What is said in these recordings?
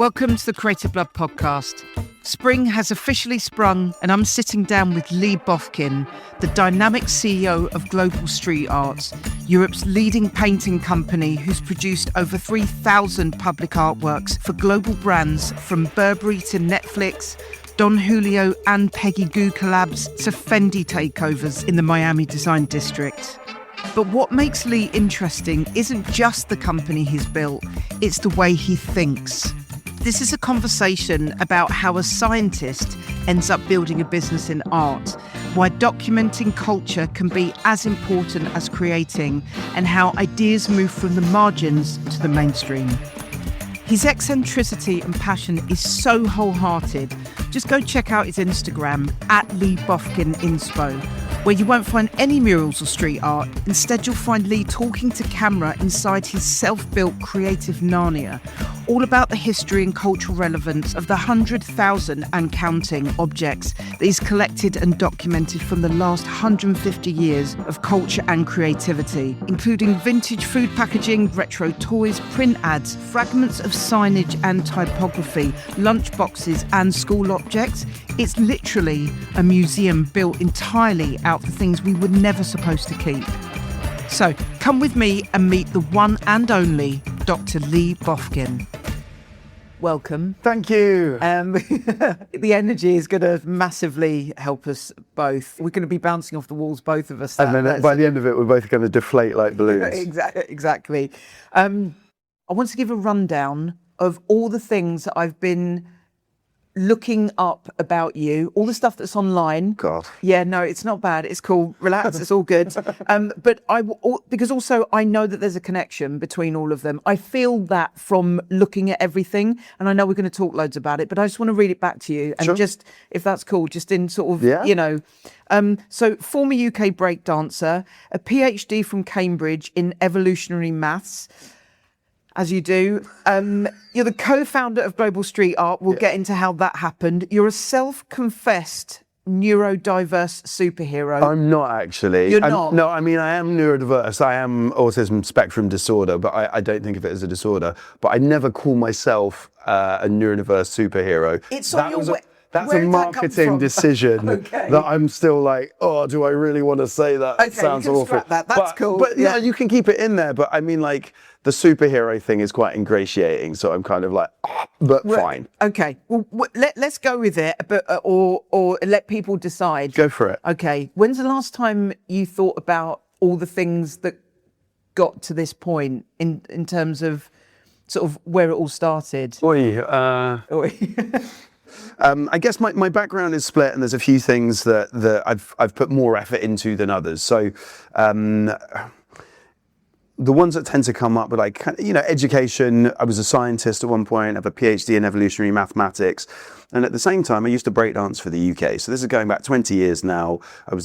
Welcome to the Creative Blood podcast. Spring has officially sprung and I'm sitting down with Lee Bofkin, the dynamic CEO of Global Street Art, Europe's leading painting company who's produced over 3,000 public artworks for global brands from Burberry to Netflix, Don Julio and Peggy Gou collabs to Fendi takeovers in the Miami Design District. But what makes Lee interesting isn't just the company he's built, it's the way he thinks. This is a conversation about how a scientist ends up building a business in art, why documenting culture can be as important as creating, and how ideas move from the margins to the mainstream. His eccentricity and passion is so wholehearted. Just go check out his Instagram @LeeBofkinInspo, where you won't find any murals or street art. Instead, you'll find Lee talking to camera inside his self-built creative Narnia, all about the history and cultural relevance of the 100,000 and counting objects that he's collected and documented from the last 150 years of culture and creativity, including vintage food packaging, retro toys, print ads, fragments of signage and typography, lunchboxes and school objects. It's literally a museum built entirely out of the things we were never supposed to keep. So come with me and meet the one and only Dr. Lee Bofkin. Welcome. Thank you. The energy is going to massively help us both. We're going to be bouncing off the walls, both of us. And then by the end of it, we're both going to deflate like balloons. Exactly. I want to give a rundown of all the things that I've been looking up about you, all the stuff that's online. God. Yeah, no, it's not bad. It's cool. Relax. It's all good. But because also I know that there's a connection between all of them. I feel that from looking at everything, and I know we're going to talk loads about it, but I just want to read it back to you. And Sure. just, if that's cool, just in sort of, so former UK breakdancer, a PhD from Cambridge in evolutionary maths, as you do. You're the co-founder of Global Street Art. We'll get into how that happened. You're a self-confessed neurodiverse superhero. I'm not actually. You're not? No, I mean, I am neurodiverse. I am autism spectrum disorder, but I don't think of it as a disorder. But I never call myself a neurodiverse superhero. It's on your That's a marketing decision that I'm still like, oh, do I really want to say that? Okay, Sounds you can awful. scrap that. That's cool. But yeah, you can keep it in there. But I mean, like, the superhero thing is quite ingratiating. So I'm kind of like, but fine. Okay. Well, let's go with it, but or let people decide. Go for it. Okay. When's the last time you thought about all the things that got to this point in terms of sort of where it all started? I guess my background is split, and there's a few things that I've put more effort into than others. So the ones that tend to come up are like, education. I was a scientist at one point. I have a PhD in evolutionary mathematics, and at the same time, I used to breakdance for the UK. So this is going back 20 years now. I would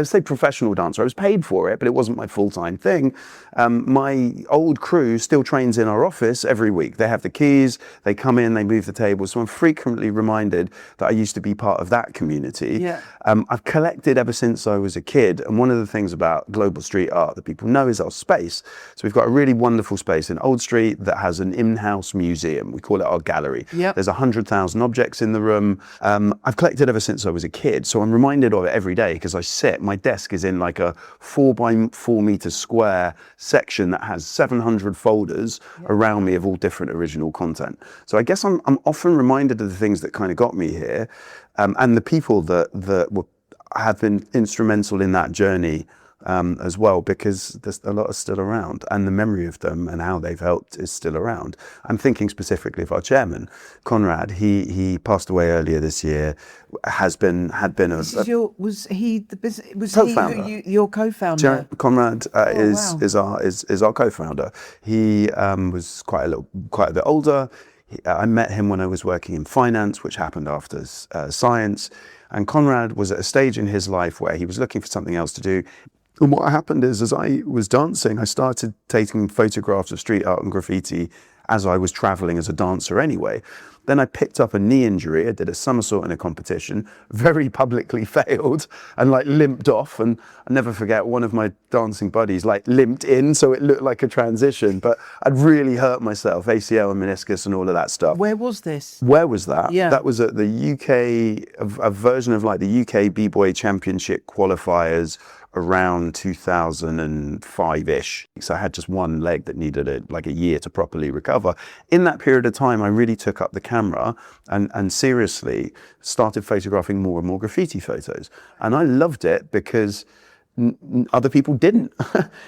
say professional dancer. I was paid for it, but it wasn't my full-time thing. My old crew still trains in our office every week. They have the keys, they come in, they move the tables. So I'm frequently reminded that I used to be part of that community. Yeah. I've collected ever since I was a kid. And one of the things about Global Street Art that people know is our space. So we've got a really wonderful space in Old Street that has an in-house museum. We call it our gallery. Yep. There's 100,000 objects in the room. I've collected ever since I was a kid. So I'm reminded of it every day because my desk is in like a 4 by 4 meter square section that has 700 folders around me of all different original content. So I guess I'm often reminded of the things that kind of got me here, and the people that have been instrumental in that journey as well, because there's a lot are still around, and the memory of them and how they've helped is still around. I'm thinking specifically of our chairman, Conrad. He passed away earlier this year. Was he co-founder? Your co-founder? Conrad is our co-founder. He was quite a bit older. I met him when I was working in finance, which happened after science. And Conrad was at a stage in his life where he was looking for something else to do. And what happened is, as I was dancing, I started taking photographs of street art and graffiti as I was traveling as a dancer anyway. Then I picked up a knee injury. I did a somersault in a competition, very publicly failed, and like limped off. And I never forget, one of my dancing buddies like limped in, so it looked like a transition, but I'd really hurt myself, ACL and meniscus and all of that stuff. Where was this? Where was that? Yeah. That was at the UK, a version of like the UK B-Boy Championship qualifiers around 2005-ish. So I had just one leg that needed a year to properly recover. In that period of time, I really took up the camera and seriously started photographing more and more graffiti photos. And I loved it because other people didn't.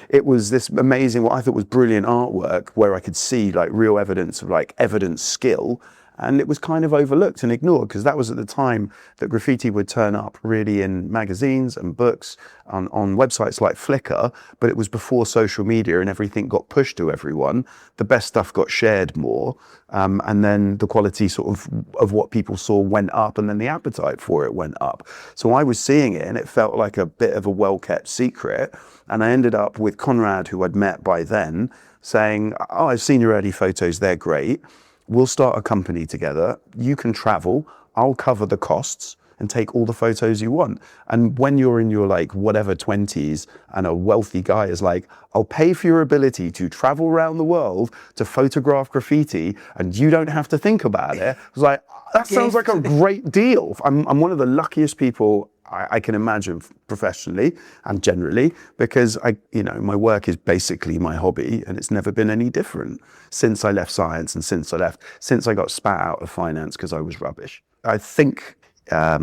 It was this amazing, what I thought was brilliant artwork where I could see like real evidence of like evidence skill. And it was kind of overlooked and ignored because that was at the time that graffiti would turn up really in magazines and books, on websites like Flickr, but it was before social media and everything got pushed to everyone. The best stuff got shared more, and then the quality sort of what people saw went up, and then the appetite for it went up. So I was seeing it and it felt like a bit of a well-kept secret. And I ended up with Conrad, who I'd met by then, saying, "Oh, I've seen your early photos, they're great. We'll start a company together. You can travel. I'll cover the costs and take all the photos you want." And when you're in your like whatever 20s and a wealthy guy is like, "I'll pay for your ability to travel around the world to photograph graffiti and you don't have to think about it." I was like, that sounds like a great deal. I'm one of the luckiest people I can imagine professionally and generally, because my work is basically my hobby and it's never been any different since I left science and since I got spat out of finance because I was rubbish. I think a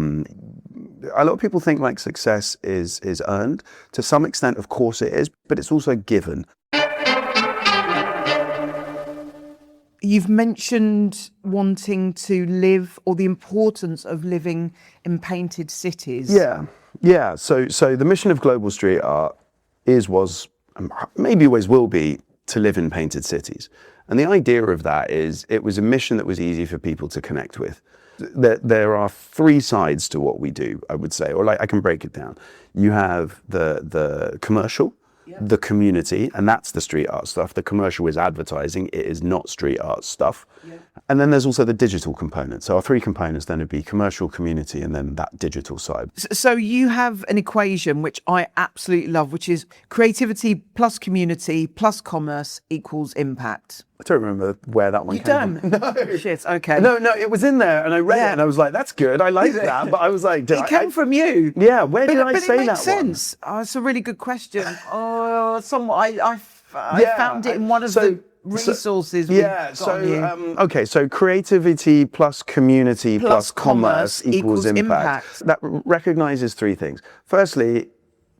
lot of people think like success is earned. To some extent, of course it is, but it's also given. You've mentioned wanting to live, or the importance of living in painted cities. Yeah. So the mission of Global Street Art was, and maybe always will be, to live in painted cities. And the idea of that is it was a mission that was easy for people to connect with. There are three sides to what we do, I would say, or like I can break it down. You have the commercial, the community, and that's the street art stuff. The commercial is advertising, it is not street art stuff. And then there's also the digital component. So our three components then would be commercial, community, and then that digital side. So you have an equation which I absolutely love, which is creativity plus community plus commerce equals impact. I don't remember where that one came from. No. Shit, okay. No, it was in there and I read it and I was like, that's good, I like that. But I was like, it came from you. Yeah, where did I say that one? But it makes sense. Oh, it's a really good question. I found it in one of the resources. So creativity plus community plus commerce equals impact. That recognizes three things. Firstly,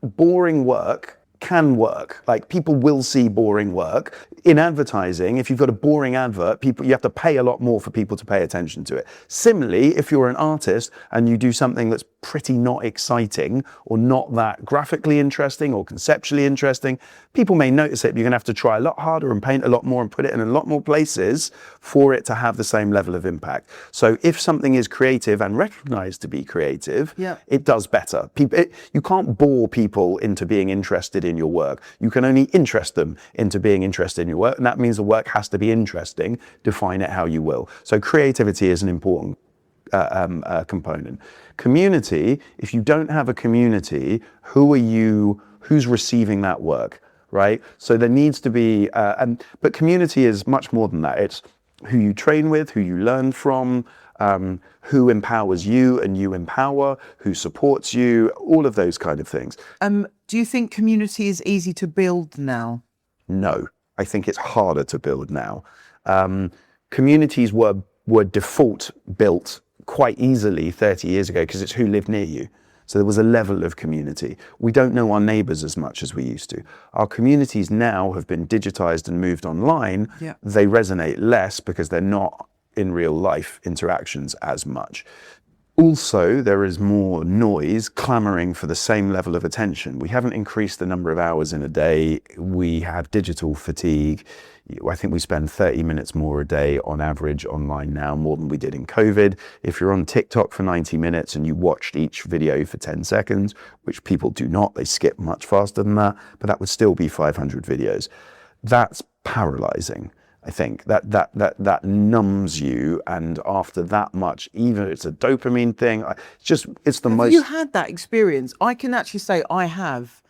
boring work can work. Like, people will see boring work. In advertising, if you've got a boring advert, you have to pay a lot more for people to pay attention to it. Similarly, if you're an artist and you do something that's pretty not exciting or not that graphically interesting or conceptually interesting, people may notice it, but you're going to have to try a lot harder and paint a lot more and put it in a lot more places for it to have the same level of impact. So if something is creative and recognized to be creative, it does better. You can't bore people into being interested in your work. You can only interest them into being interested in your work, and that means the work has to be interesting. Define it how you will. So creativity is an important component. Community, if you don't have a community, who's receiving that work, right? So there needs to be, but community is much more than that. It's who you train with, who you learn from, who empowers you and you empower, who supports you, all of those kind of things. Do you think community is easy to build now? No, I think it's harder to build now. Communities were default built quite easily 30 years ago because it's who lived near you. So there was a level of community. We don't know our neighbours as much as we used to. Our communities now have been digitized and moved online. They resonate less because they're not in real life interactions as much. Also, there is more noise clamoring for the same level of attention. We haven't increased the number of hours in a day. We have digital fatigue. I think we spend 30 minutes more a day on average online now, more than we did in COVID. If you're on TikTok for 90 minutes and you watched each video for 10 seconds, which people do not, they skip much faster than that, but that would still be 500 videos. That's paralyzing. I think that numbs you, and after that much, even it's a dopamine thing. It's the most. Have you had that experience? I can actually say I have.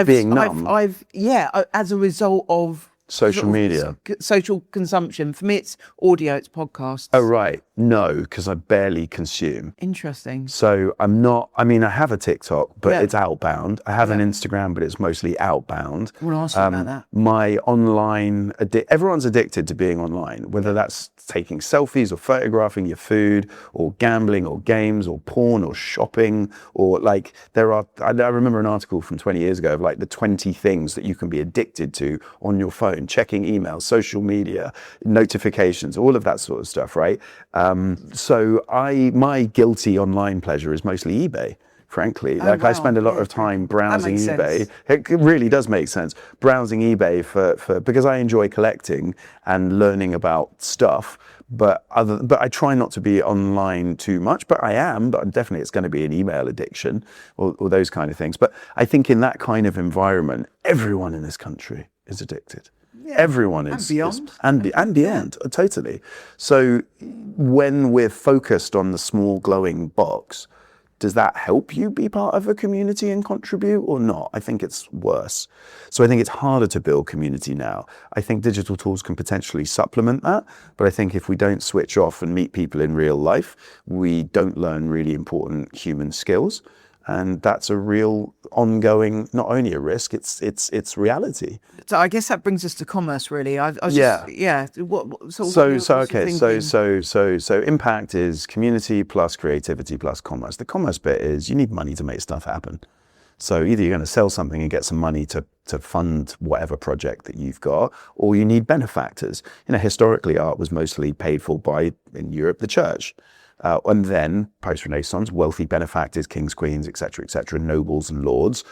Being numb. As a result of social media, social consumption. For me, it's audio, it's podcasts. Oh right, no, because I barely consume. Interesting. So I'm not. I mean, I have a TikTok, but it's outbound. I have an Instagram, but it's mostly outbound. I want to ask you about that. My online, everyone's addicted to being online, whether that's taking selfies or photographing your food or gambling or games or porn or shopping or like there are. I remember an article from 20 years ago of like the 20 things that you can be addicted to on your phone, checking emails, social media, notifications, all of that sort of stuff, right? So my guilty online pleasure is mostly eBay. Frankly, I spend a lot of time browsing eBay. Sense. It really does make sense. Browsing eBay for because I enjoy collecting and learning about stuff. But I try not to be online too much. But I am. But definitely, it's going to be an email addiction or those kind of things. But I think in that kind of environment, everyone in this country is addicted. Yeah. Everyone is. And beyond. And beyond, totally. So when we're focused on the small glowing box, does that help you be part of a community and contribute or not? I think it's worse. So I think it's harder to build community now. I think digital tools can potentially supplement that, but I think if we don't switch off and meet people in real life, we don't learn really important human skills. And that's a real ongoing, not only a risk, it's reality. So I guess that brings us to commerce, really. So impact is community plus creativity plus commerce. The commerce bit is you need money to make stuff happen. So either you're going to sell something and get some money to fund whatever project that you've got, or you need benefactors. Historically, art was mostly paid for by, in Europe, the church. And then, post-Renaissance, wealthy benefactors, kings, queens, etc., nobles and lords,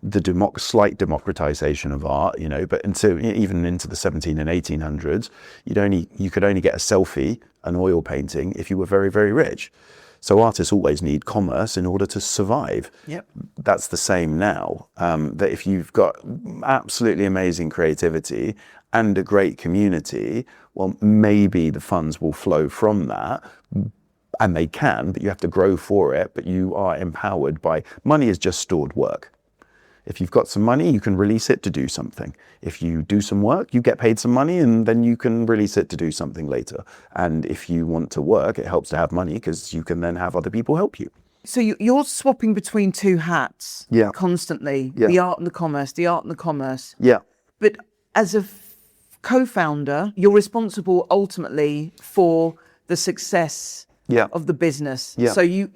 the slight democratization of art, but even into the 17 and 1800s, you could only get a selfie, an oil painting, if you were very, very rich. So artists always need commerce in order to survive. Yep. That's the same now, that if you've got absolutely amazing creativity and a great community, well, maybe the funds will flow from that. And they can, but you have to grow for it, but you are empowered by, money is just stored work. If you've got some money, you can release it to do something. If you do some work, you get paid some money and then you can release it to do something later. And if you want to work, it helps to have money because you can then have other people help you. So you're swapping between two hats constantly, the art and the commerce. Yeah. But as a co-founder, you're responsible ultimately for the success of the business. Yeah. So you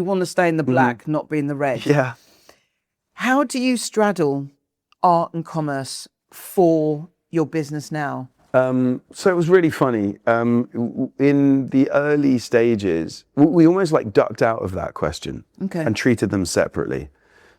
want to stay in the black, not be in the red. Yeah. How do you straddle art and commerce for your business now? So it was really funny. In the early stages, we almost like ducked out of that question and treated them separately.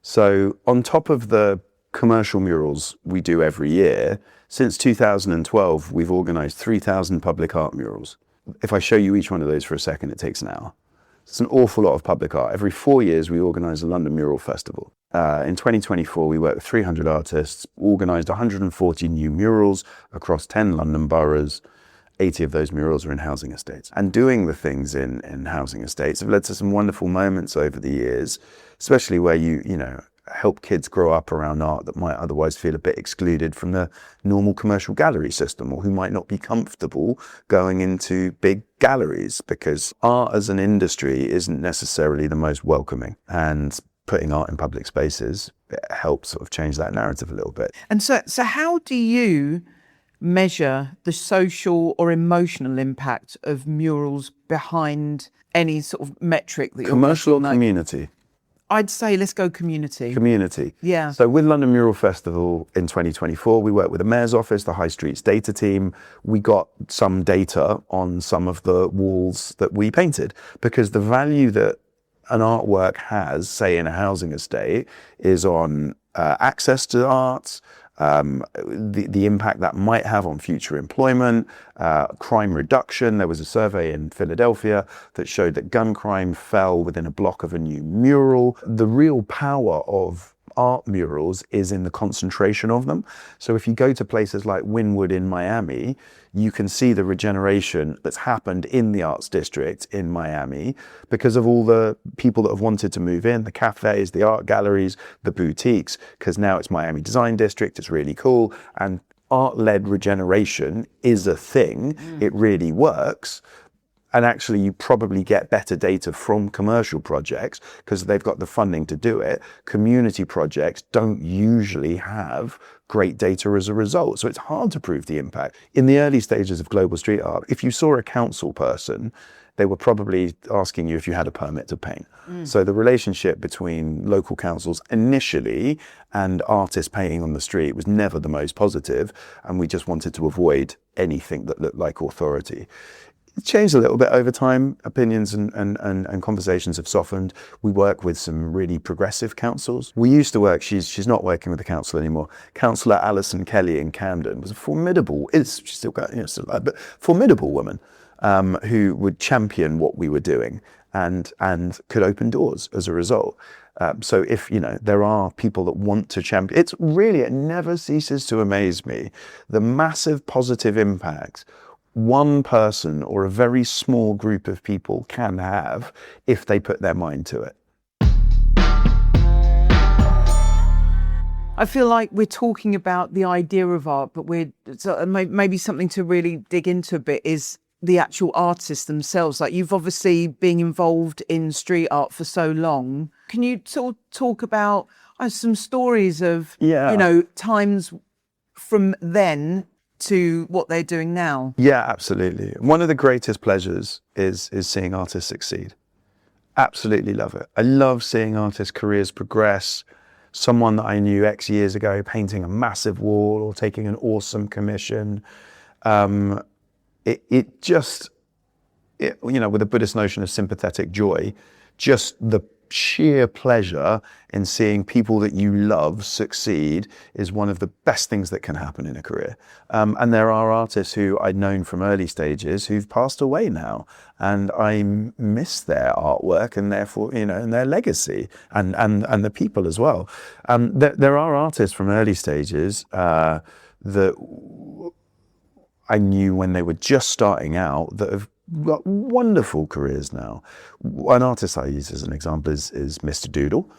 So on top of the commercial murals we do every year, since 2012, we've organized 3,000 public art murals. If I show you each one of those for a second, it takes an hour. It's an awful lot of public art. Every 4 years, we organise a London Mural Festival. In 2024, we worked with 300 artists, organised 140 new murals across 10 London boroughs. 80 of those murals are in housing estates. And doing the things in housing estates have led to some wonderful moments over the years, especially where you help kids grow up around art that might otherwise feel a bit excluded from the normal commercial gallery system, or who might not be comfortable going into big galleries, because art as an industry isn't necessarily the most welcoming, and putting art in public spaces helps sort of change that narrative a little bit. And so how do you measure the social or emotional impact of murals behind any sort of metric that you're commercial or community? I'd say let's go community. Community. Yeah. So with London Mural Festival in 2024, we worked with the Mayor's Office, the High Streets data team. We got some data on some of the walls that we painted, because the value that an artwork has, say in a housing estate, is on access to arts, the impact that might have on future employment, crime reduction. There was a survey in Philadelphia that showed that gun crime fell within a block of a new mural. The real power of art murals is in the concentration of them. So if you go to places like Wynwood in Miami, you can see the regeneration that's happened in the arts district in Miami because of all the people that have wanted to move in, the cafes, the art galleries, the boutiques, because now it's Miami Design District, it's really cool. And art-led regeneration is a thing, it really works. And actually, you probably get better data from commercial projects because they've got the funding to do it. Community projects don't usually have great data as a result. So it's hard to prove the impact. In the early stages of global street art, if you saw a council person, they were probably asking you if you had a permit to paint. So the relationship between local councils initially and artists painting on the street was never the most positive. And we just wanted to avoid anything that looked like authority. It's changed a little bit over time. Opinions and conversations have softened. We work with some really progressive councils. We used to work, she's not working with the council anymore. Councillor Alison Kelly in Camden was a formidable, she's still got, still alive, but formidable woman who would champion what we were doing and could open doors as a result. So if, there are people that want to champion, it never ceases to amaze me, the massive positive impact one person or a very small group of people can have if they put their mind to it. I feel like we're talking about the idea of art, but maybe something to really dig into a bit is the actual artists themselves. Like, you've obviously been involved in street art for so long. Can you sort of talk about some stories of, times from then to what they're doing now? Yeah, absolutely. One of the greatest pleasures is seeing artists succeed. Absolutely love it. I love seeing artists' careers progress. Someone that I knew X years ago painting a massive wall or taking an awesome commission. With a Buddhist notion of sympathetic joy, just the sheer pleasure in seeing people that you love succeed is one of the best things that can happen in a career. And there are artists who I'd known from early stages who've passed away now, and I miss their artwork and therefore, and their legacy and the people as well. There are artists from early stages that I knew when they were just starting out that have got wonderful careers now. One artist I use as an example is Mr. Doodle.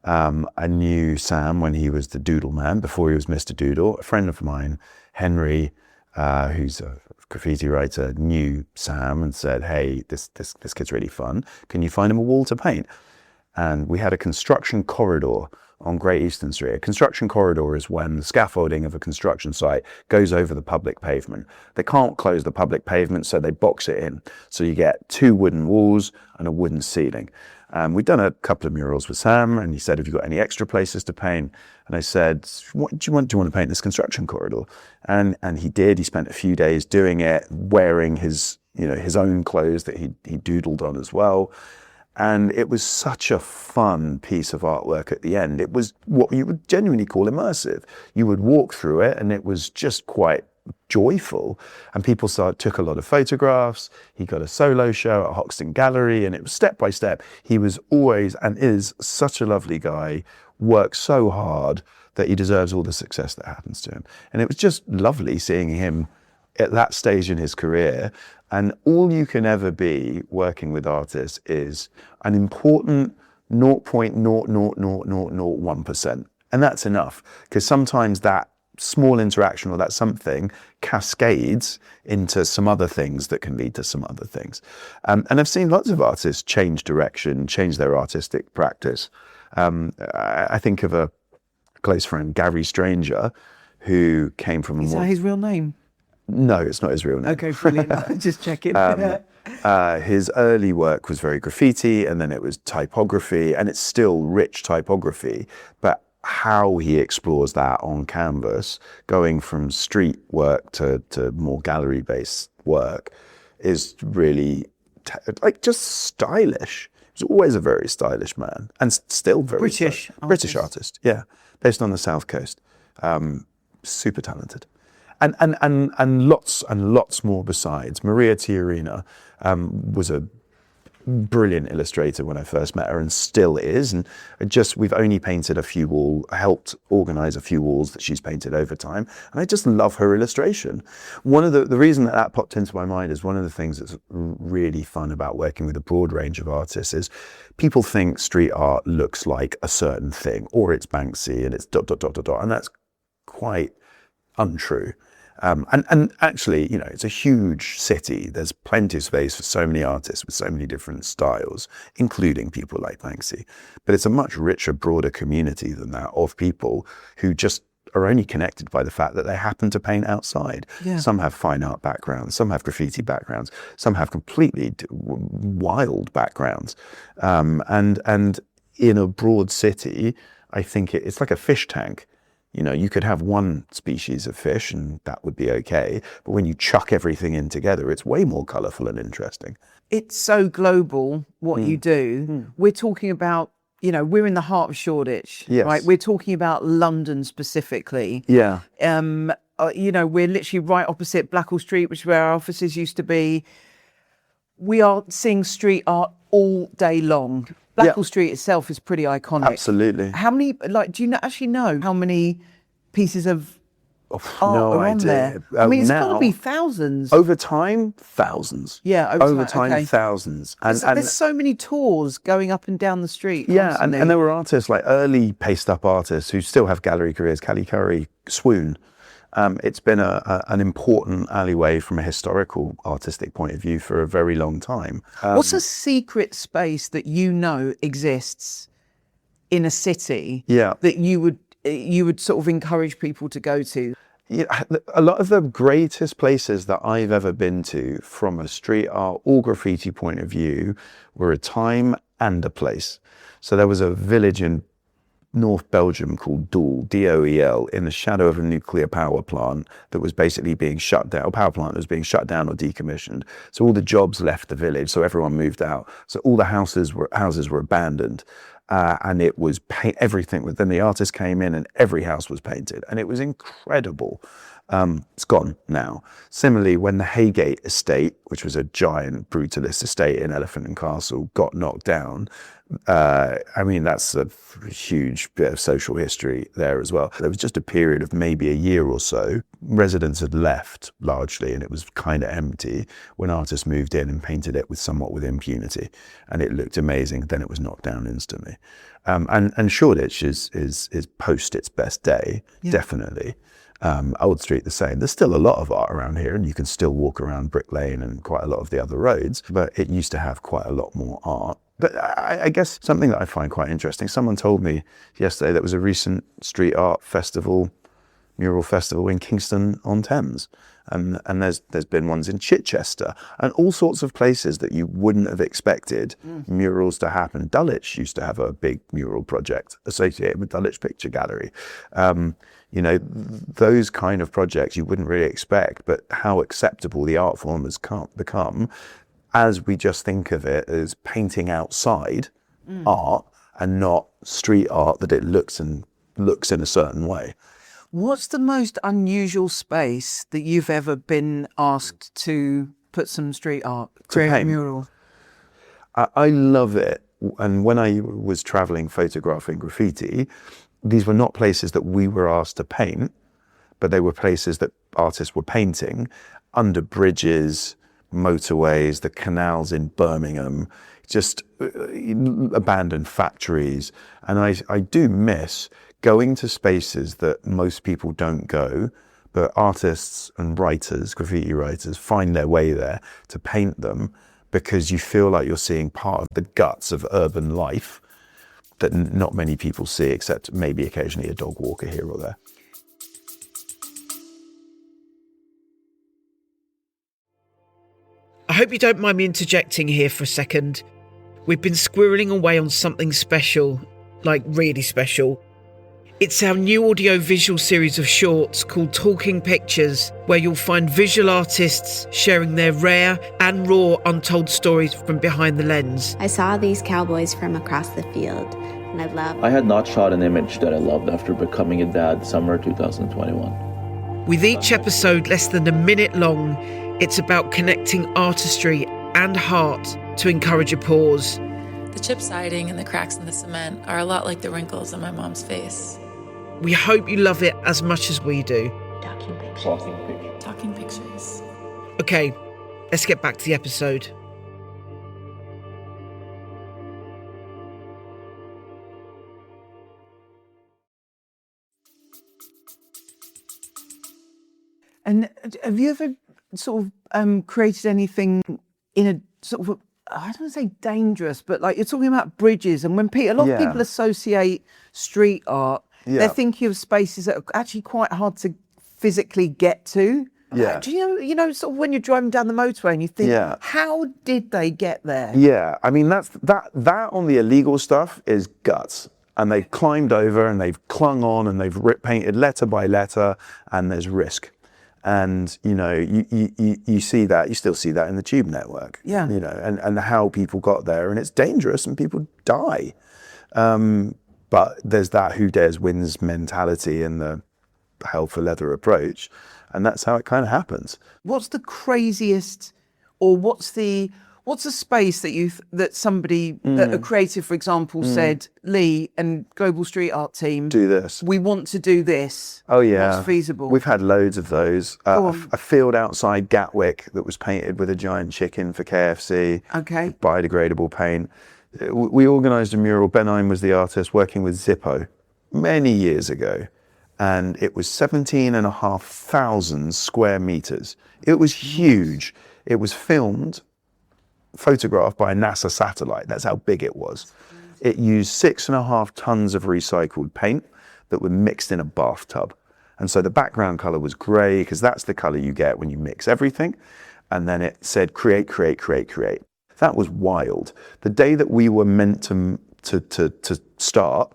I knew Sam when he was the Doodle Man, before he was Mr. Doodle. A friend of mine, Henry, who's a graffiti writer, knew Sam and said, hey, this kid's really fun. Can you find him a wall to paint? And we had a construction corridor on Great Eastern Street. A construction corridor is when the scaffolding of a construction site goes over the public pavement. They can't close the public pavement, so they box it in. So you get 2 wooden walls and a wooden ceiling. We'd done a couple of murals with Sam, and he said, have you got any extra places to paint? And I said, what do you want to paint this construction corridor? And he did. He spent a few days doing it, wearing his own clothes that he doodled on as well. And it was such a fun piece of artwork at the end. It was what you would genuinely call immersive. You would walk through it and it was just quite joyful. And people took a lot of photographs. He got a solo show at Hoxton Gallery, and it was step by step. He was always and is such a lovely guy, works so hard that he deserves all the success that happens to him. And it was just lovely seeing him at that stage in his career. And all you can ever be working with artists is an important 0.00001%. And that's enough, because sometimes that small interaction or that something cascades into some other things that can lead to some other things. And I've seen lots of artists change direction, change their artistic practice. I think of a close friend, Gary Stranger, who came from Is that his real name? No, it's not his real name. Okay, brilliant. Just checking. His early work was very graffiti, and then it was typography, and it's still rich typography, but how he explores that on canvas, going from street work to more gallery-based work, is really just stylish. He was always a very stylish man, and still very British artist, yeah, based on the South Coast. Super talented. And lots more besides. Maria Tiarina was a brilliant illustrator when I first met her, and still is. And we've only painted a few helped organize a few walls that she's painted over time. And I just love her illustration. One of the reason that popped into my mind is one of the things that's really fun about working with a broad range of artists is people think street art looks like a certain ... or it's Banksy and it's ... And that's quite untrue. And actually, it's a huge city. There's plenty of space for so many artists with so many different styles, including people like Banksy. But it's a much richer, broader community than that, of people who just are only connected by the fact that they happen to paint outside. Yeah. Some have fine art backgrounds, some have graffiti backgrounds, some have completely wild backgrounds. And in a broad city, I think it's like a fish tank. You could have one species of fish and that would be okay. But when you chuck everything in together, it's way more colourful and interesting. It's so global what you do. We're talking about, we're in the heart of Shoreditch, yes. right? We're talking about London specifically. Yeah. We're literally right opposite Blackwell Street, which is where our offices used to be. We are seeing street art all day long. Blackwell Street itself is pretty iconic. Absolutely. How many, do you actually know how many pieces of art are on there? I mean, it's got to be thousands. Over time, thousands. Yeah, over time, okay. Thousands. And there's so many tours going up and down the street. Yeah, and there were artists, like early paste-up artists who still have gallery careers. Callie Curry, Swoon. It's been an important alleyway from a historical, artistic point of view for a very long time. What's a secret space that exists in a city that you would sort of encourage people to go to? Yeah, a lot of the greatest places that I've ever been to from a street art or graffiti point of view were a time and a place. So there was a village in North Belgium called Doel, D-O-E-L, in the shadow of a nuclear power plant that was basically being shut down, power plant that was being shut down or decommissioned. So all the jobs left the village, so everyone moved out. So all the houses were abandoned. And it was everything. Then the artist came in and every house was painted, and it was incredible. It's gone now. Similarly, when the Haygate estate, which was a giant brutalist estate in Elephant and Castle, got knocked down, that's a huge bit of social history there as well. There was just a period of maybe a year or so. Residents had left largely, and it was kind of empty when artists moved in and painted it somewhat with impunity, and it looked amazing. Then it was knocked down instantly. And Shoreditch is post its best day, definitely. Old Street the same. There's still a lot of art around here, and you can still walk around Brick Lane and quite a lot of the other roads, but it used to have quite a lot more art. But I guess something that I find quite interesting, someone told me yesterday that was a recent street art festival, mural festival in Kingston on Thames. And there's been ones in Chichester and all sorts of places that you wouldn't have expected murals to happen. Dulwich used to have a big mural project associated with Dulwich Picture Gallery. Those kind of projects you wouldn't really expect, but how acceptable the art form has become as we just think of it as painting outside art and not street art that it looks in a certain way. What's the most unusual space that you've ever been asked to put some street art, create a mural? I love it. And when I was traveling photographing graffiti, these were not places that we were asked to paint, but they were places that artists were painting under bridges, motorways, the canals in Birmingham, just abandoned factories. And I do miss going to spaces that most people don't go, but artists and writers, graffiti writers, find their way there to paint them, because you feel like you're seeing part of the guts of urban life that not many people see, except maybe occasionally a dog walker here or there. hope you don't mind me interjecting here for a second. We've been squirreling away on something special, like really special. It's our new audio-visual series of shorts called Talking Pictures, where you'll find visual artists sharing their rare and raw untold stories from behind the lens. I saw these cowboys from across the field, and I had not shot an image that I loved after becoming a dad summer 2021. With each episode less than a minute long, it's about connecting artistry and heart to encourage a pause. The chip siding and the cracks in the cement are a lot like the wrinkles on my mom's face. We hope you love it as much as we do. Talking pictures. Okay, let's get back to the episode. And have you ever sort of created anything in a sort of, I don't want to say dangerous, but like you're talking about bridges, and when a lot of people associate street art, they're thinking of spaces that are actually quite hard to physically get to. Yeah. Do you know, sort of when you're driving down the motorway and you think, how did they get there? Yeah, I mean, that on the illegal stuff is guts. And they've climbed over and they've clung on and they've painted letter by letter, and there's risk. And, you know, you see that, you still see that in the tube network. Yeah. You know, and how people got there, and it's dangerous and people die. But there's that who dares wins mentality and the hell for leather approach. And that's how it kind of happens. What's the craziest, or what's a space that somebody, a creative, for example, said, Lee and Global Street Art Team, do this. We want to do this. Oh yeah. What's feasible? We've had loads of those. A field outside Gatwick that was painted with a giant chicken for KFC. Okay. Biodegradable paint. We organised a mural. Ben Ein was the artist, working with Zippo many years ago. And it was 17,500 square meters. It was huge. It was photographed by a NASA satellite. That's how big it was. It used 6.5 tons of recycled paint that were mixed in a bathtub. And so the background color was gray, because that's the color you get when you mix everything. And then it said, create, create, create, create. That was wild. The day that we were meant to start,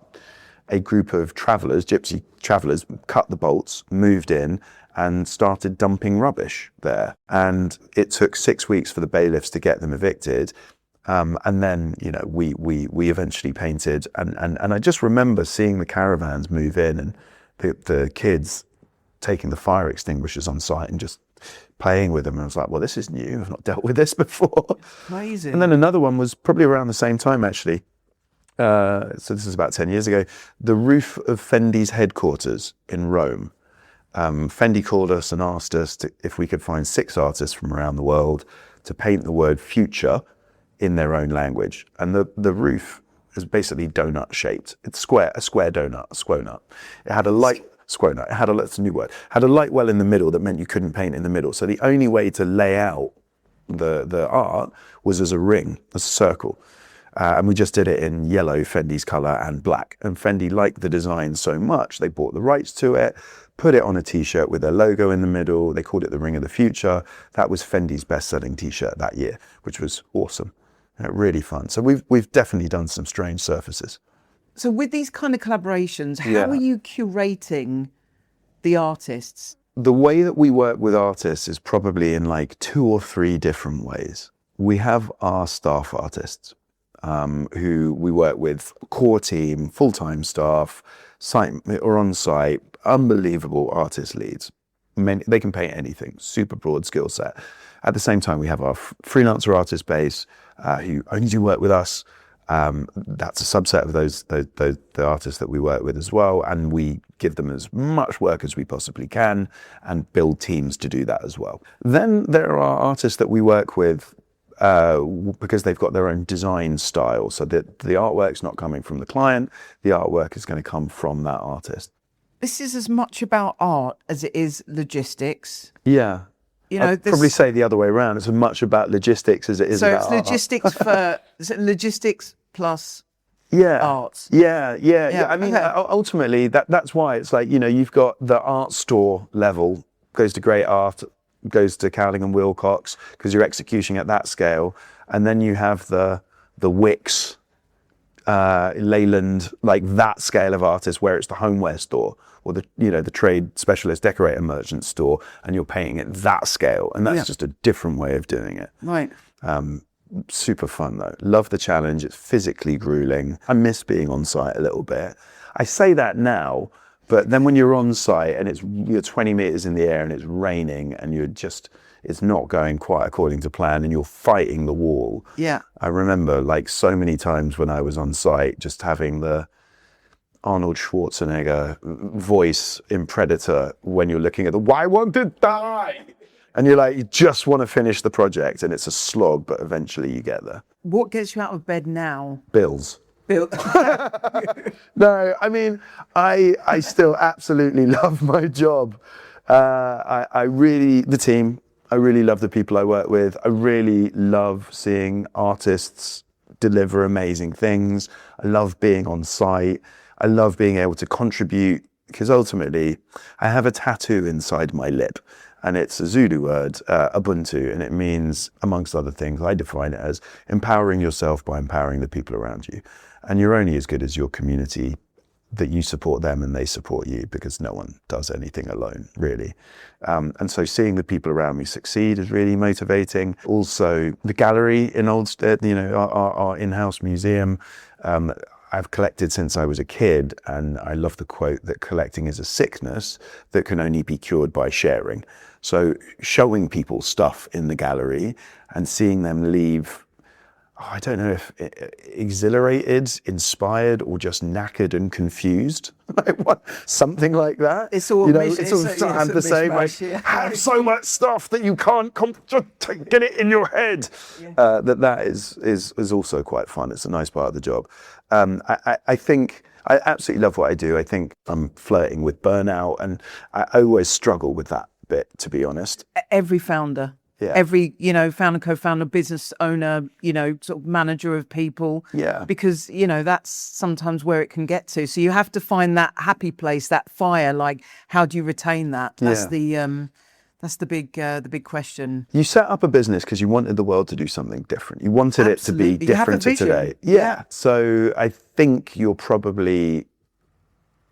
a group of travelers, gypsy travelers, cut the bolts, moved in, and started dumping rubbish there. And it took 6 weeks for the bailiffs to get them evicted. And then, you know, we eventually painted. And I just remember seeing the caravans move in, and the kids taking the fire extinguishers on site and just playing with them. And I was like, well, this is new. I've not dealt with this before. Amazing. And then another one was probably around the same time, actually. So this is about 10 years ago. The roof of Fendi's headquarters in Rome. Fendi called us and asked us if we could find 6 artists from around the world to paint the word future in their own language. And the roof is basically donut shaped. It's a square donut, a squonut. It had a light, squonut, that's a new word, had a light well in the middle that meant you couldn't paint in the middle. So the only way to lay out the art was as a ring, as a circle. And we just did it in yellow, Fendi's color, and black. And Fendi liked the design so much, they bought the rights to it, put it on a t-shirt with their logo in the middle. They called it the Ring of the Future. That was Fendi's best-selling t-shirt that year, which was awesome. Really fun. So we've definitely done some strange surfaces. So with these kind of collaborations, how are you curating the artists? The way that we work with artists is probably in like 2 or 3 different ways. We have our staff artists, who we work with, core team, full-time staff, site or on-site, unbelievable artist leads. They can paint anything, super broad skill set. At the same time, we have our freelancer artist base, who only do work with us. That's a subset of the artists that we work with as well, and we give them as much work as we possibly can and build teams to do that as well. Then there are artists that we work with because they've got their own design style, so that the artwork's not coming from the client, the artwork is going to come from that artist. This is as much about art as it is logistics. Yeah. You know, I'd probably say the other way around. It's as much about logistics as it is about art. So it's logistics is it logistics plus art? Yeah. I mean, ultimately, that's why it's like, you know, you've got the art store level, goes to great art, goes to Cowling and Wilcox because you're executing at that scale. And then you have the Wicks, Leyland, like that scale of artist where it's the homeware store or the trade specialist decorator merchant store, and you're painting at that scale. And that's just a different way of doing it. Right. Super fun though. Love the challenge. It's physically grueling. I miss being on site a little bit. I say that now, but then when you're on site and you're 20 meters in the air and it's raining and it's not going quite according to plan and you're fighting the wall. Yeah. I remember like so many times when I was on site, just having the Arnold Schwarzenegger voice in Predator when you're looking at I want to die. And you're like, you just want to finish the project and it's a slog, but eventually you get there. What gets you out of bed now? Bills. Bill. No, I mean, I still absolutely love my job. The team, I really love the people I work with. I really love seeing artists deliver amazing things. I love being on site. I love being able to contribute because ultimately I have a tattoo inside my lip and it's a Zulu word, Ubuntu, and it means, amongst other things, I define it as empowering yourself by empowering the people around you. And you're only as good as your community, that you support them and they support you, because no one does anything alone, really. And so seeing the people around me succeed is really motivating. Also, the gallery in Oldstead, our in-house museum, I've collected since I was a kid, and I love the quote that collecting is a sickness that can only be cured by sharing. So showing people stuff in the gallery and seeing them leave, I don't know if exhilarated, inspired, or just knackered and confused. Something like that. It's all it's all the same. Have so much stuff that you can't just get it in your head. Yeah. That is also quite fun. It's a nice part of the job. I think I absolutely love what I do. I think I'm flirting with burnout, and I always struggle with that bit, to be honest. Every founder. Yeah. Every, founder, co-founder, business owner, sort of manager of people. Yeah. Because, that's sometimes where it can get to. So you have to find that happy place, that fire. Like, how do you retain that? That's the big question. You set up a business because you wanted the world to do something different. You wanted it to be different to today. Yeah. So I think you're probably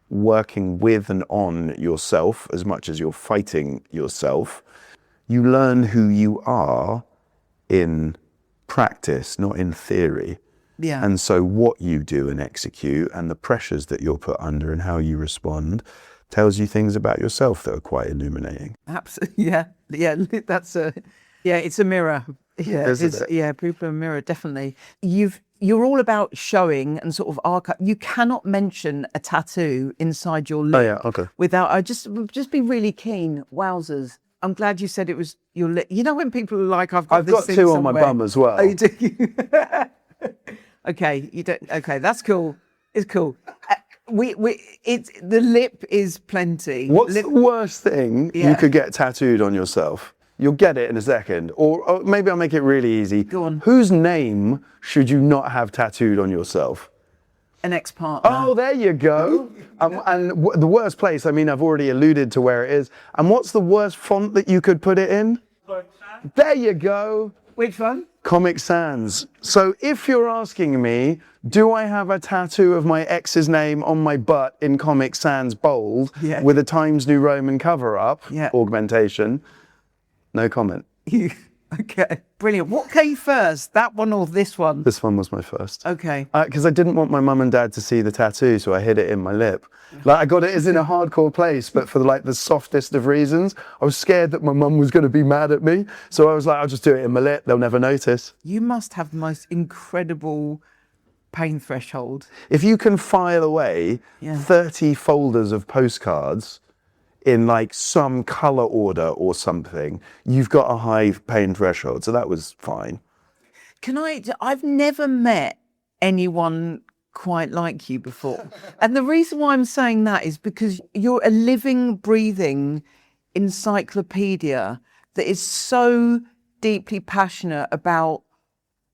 working with and on yourself as much as you're fighting yourself. You learn who you are in practice, not in theory. Yeah. And so what you do and execute and the pressures that you're put under and how you respond tells you things about yourself that are quite illuminating. Absolutely. Yeah. It's a mirror. Yeah, people a mirror, definitely. You're all about showing and sort of archive. You cannot mention a tattoo inside your lip. Oh yeah, okay. Without, I just be really keen. Wowzers. I'm glad you said it was your lip. When people are like, I've got two somewhere on my bum as well. Oh, you do? Okay, you don't. Okay, that's cool. It's cool. The lip is plenty. What's the worst thing you could get tattooed on yourself? You'll get it in a second. Or maybe I'll make it really easy. Go on. Whose name should you not have tattooed on yourself? An ex-partner. Oh, there you go. And the worst place, I've already alluded to where it is. And what's the worst font that you could put it in? There you go. Which one? Comic Sans. So if you're asking me, do I have a tattoo of my ex's name on my butt in Comic Sans bold with a Times New Roman cover-up, augmentation? No comment. Okay, brilliant. What came first, that one or this one? This one was my first. Okay. Because I didn't want my mum and dad to see the tattoo, so I hid it in my lip. I got it as in a hardcore place, but for the softest of reasons. I was scared that my mum was going to be mad at me, so I was like, I'll just do it in my lip. They'll never notice. You must have the most incredible pain threshold. If you can file away 30 folders of postcards in some color order or something, you've got a high pain threshold. So that was fine. I've never met anyone quite like you before. And the reason why I'm saying that is because you're a living, breathing encyclopedia that is so deeply passionate about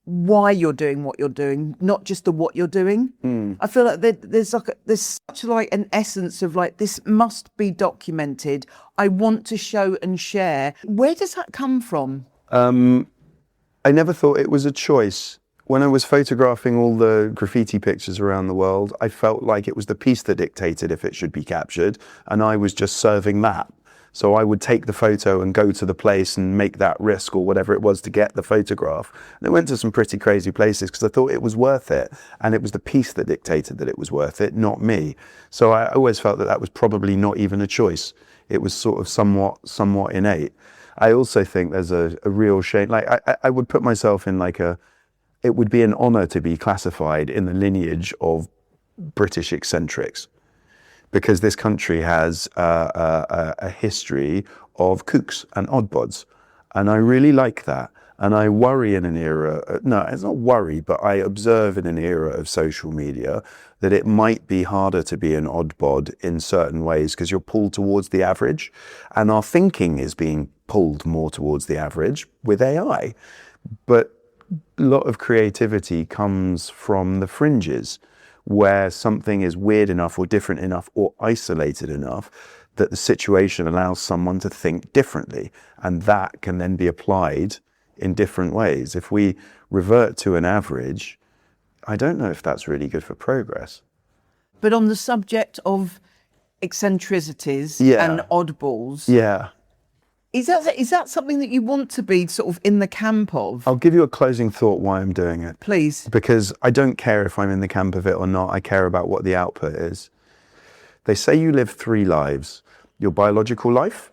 why you're doing what you're doing, not just the what you're doing. I feel like there's such like an essence of like, this must be documented. I want to show and share. Where does that come from? I never thought it was a choice. When I was photographing all the graffiti pictures around the world, I felt like it was the piece that dictated if it should be captured, and I was just serving that. So I would take the photo and go to the place and make that risk or whatever it was to get the photograph. And I went to some pretty crazy places because I thought it was worth it. And it was the piece that dictated that it was worth it, not me. So I always felt that that was probably not even a choice. It was sort of somewhat innate. I also think there's a real shame. Like I would put myself in like it would be an honor to be classified in the lineage of British eccentrics, because this country has a history of kooks and oddbods. And I really like that. And I worry in an era, no, it's not worry, but I observe in an era of social media that it might be harder to be an oddbod in certain ways because you're pulled towards the average. And our thinking is being pulled more towards the average with AI. But a lot of creativity comes from the fringes, where something is weird enough or different enough or isolated enough that the situation allows someone to think differently. And that can then be applied in different ways. If we revert to an average, I don't know if that's really good for progress. But on the subject of eccentricities and oddballs, is that something that you want to be sort of in the camp of? I'll give you a closing thought why I'm doing it. Please. Because I don't care if I'm in the camp of it or not. I care about what the output is. They say you live 3 lives. Your biological life,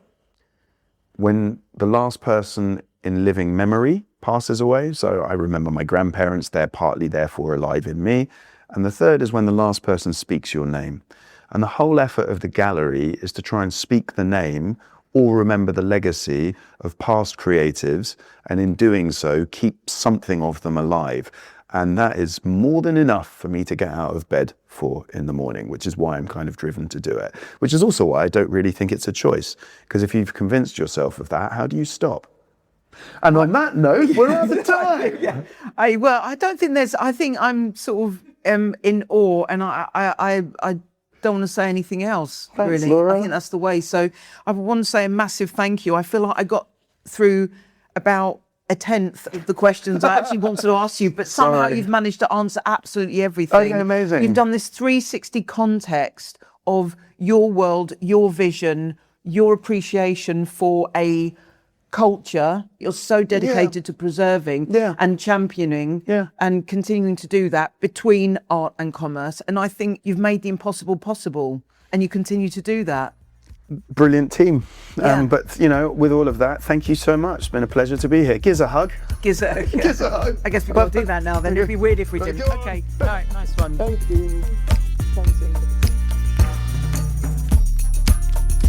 when the last person in living memory passes away. So I remember my grandparents, they're partly therefore alive in me. And the third is when the last person speaks your name. And the whole effort of the gallery is to try and speak the name or remember the legacy of past creatives, and in doing so, keep something of them alive. And that is more than enough for me to get out of bed for in the morning, which is why I'm kind of driven to do it. Which is also why I don't really think it's a choice. Because if you've convinced yourself of that, how do you stop? And on that note, we're out of time. I don't think I think I'm sort of in awe, and I don't want to say anything else. Thanks, really. Laura. I think that's the way. So I want to say a massive thank you. I feel like I got through about a tenth of the questions I actually wanted to ask you, but somehow you've managed to answer absolutely everything. Okay, amazing. You've done this 360 context of your world, your vision, your appreciation for a culture you're so dedicated to preserving and championing and continuing to do that between art and commerce. And I think you've made the impossible possible, and you continue to do that. Brilliant team. But, you know, with all of that, thank you so much. It's been a pleasure to be here. Giz a hug. Giz a hug. I guess we've got to do that now then. It'd be weird if we didn't. Okay. All right. Nice one. Thank you.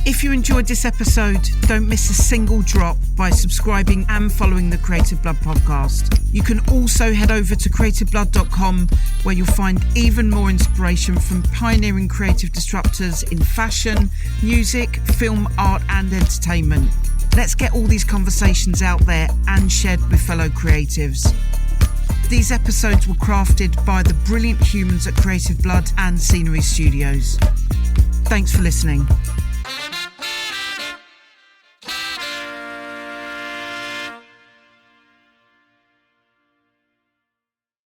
If you enjoyed this episode, don't miss a single drop by subscribing and following the Creative Blood podcast. You can also head over to creativeblood.com, where you'll find even more inspiration from pioneering creative disruptors in fashion, music, film, art and entertainment. Let's get all these conversations out there and shared with fellow creatives. These episodes were crafted by the brilliant humans at Creative Blood and Scenery Studios. Thanks for listening.